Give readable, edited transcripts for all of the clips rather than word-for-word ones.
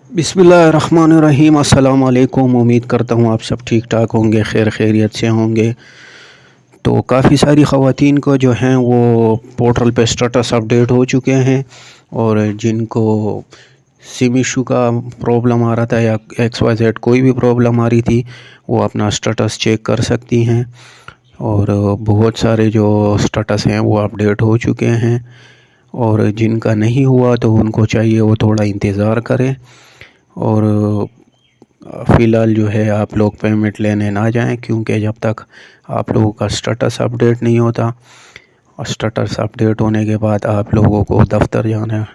बिस्मिल्लाहिर्रहमानिर्रहीम। अस्सलाम वालेकुम। उम्मीद करता हूँ आप सब ठीक ठाक होंगे, खैर खैरियत से होंगे। तो काफ़ी सारी ख़वातीन को जो हैं वो पोर्टल पे स्टेटस अपडेट हो चुके हैं, और जिनको सिम इशू का प्रॉब्लम आ रहा था या XYZ कोई भी प्रॉब्लम आ रही थी, वो अपना स्टेटस चेक कर सकती हैं। और बहुत सारे जो स्टेटस हैं वो अपडेट हो चुके हैं, और जिनका नहीं हुआ तो उनको चाहिए वो थोड़ा इंतज़ार करें। और फ़िलहाल जो है आप लोग पेमेंट लेने ना जाएं, क्योंकि जब तक आप लोगों का स्टेटस अपडेट नहीं होता, और स्टेटस अपडेट होने के बाद आप लोगों को दफ्तर जाना है,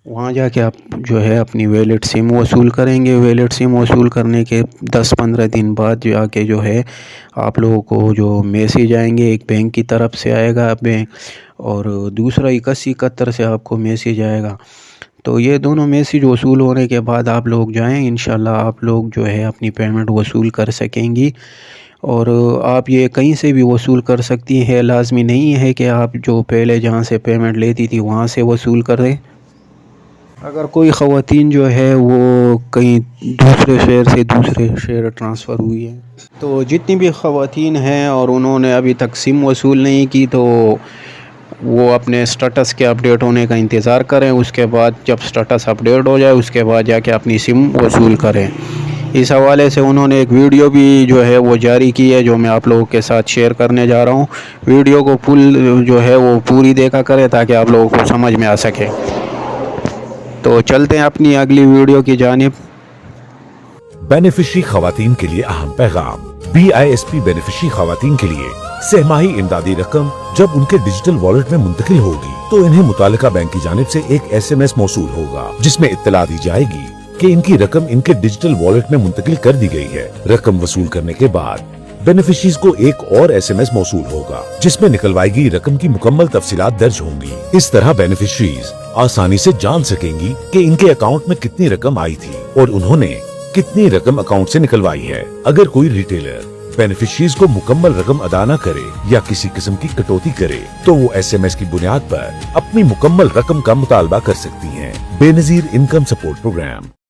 वहाँ जाके आप जो है अपनी वैलिड सिम वसूल करेंगे। वैलिड सिम वसूल करने के 10-15 दिन बाद जाके जो है आप लोगों को जो मैसेज आएंगे, एक बैंक की तरफ से आएगा बैंक, और दूसरा 8171 से आपको मैसेज आएगा। तो ये दोनों मैसेज वसूल होने के बाद आप लोग जाएं, इंशाल्लाह आप लोग जो है अपनी पेमेंट वसूल कर सकेंगी। और आप ये कहीं से भी वसूल कर सकती हैं, लाजमी नहीं है कि आप जो पहले जहाँ से पेमेंट लेती थी वहाँ से वसूल करें। अगर कोई ख़वातीन जो है वो कहीं दूसरे शहर से दूसरे शहर ट्रांसफ़र हुई है, तो जितनी भी ख़वातीन हैं और उन्होंने अभी तक सिम वसूल नहीं की, तो वो अपने स्टेटस के अपडेट होने का इंतज़ार करें। उसके बाद जब स्टेटस अपडेट हो जाए उसके बाद जाके अपनी सिम वसूल करें। इस हवाले से उन्होंने एक वीडियो भी जो है वो जारी की है, जो मैं आप लोगों के साथ शेयर करने जा रहा हूँ। वीडियो को फुल जो है वो पूरी देखा करें ताकि आप लोगों को समझ में आ सके। तो चलते हैं अपनी अगली वीडियो की जानिब। बेनिफिशरी खवातीन के लिए अहम पैगाम। BISP बेनिफिशरी खवातीन के लिए सहमाही इमदादी रकम जब उनके डिजिटल वॉलेट में मुंतकिल होगी, तो इन्हें मुतालिका बैंक की जानिब से एक SMS मौसूल होगा, जिसमें इत्तला दी जाएगी कि इनकी रकम इनके डिजिटल वॉलेट में मुंतकिल कर दी गई है। रकम वसूल करने के बाद बेनिफिशरीज को एक और SMS मौसूल होगा, जिसमें निकलवाई गई रकम की मुकम्मल तफसीलात दर्ज होंगी। इस तरह बेनिफिशरीज आसानी से जान सकेंगी कि इनके अकाउंट में कितनी रकम आई थी और उन्होंने कितनी रकम अकाउंट से निकलवाई है। अगर कोई रिटेलर बेनिफिशरीज को मुकम्मल रकम अदा न करे या किसी किस्म की कटौती करे, तो वो SMS की बुनियाद पर अपनी मुकम्मल रकम का मुतालबा कर सकती हैं। Benazir income support programme.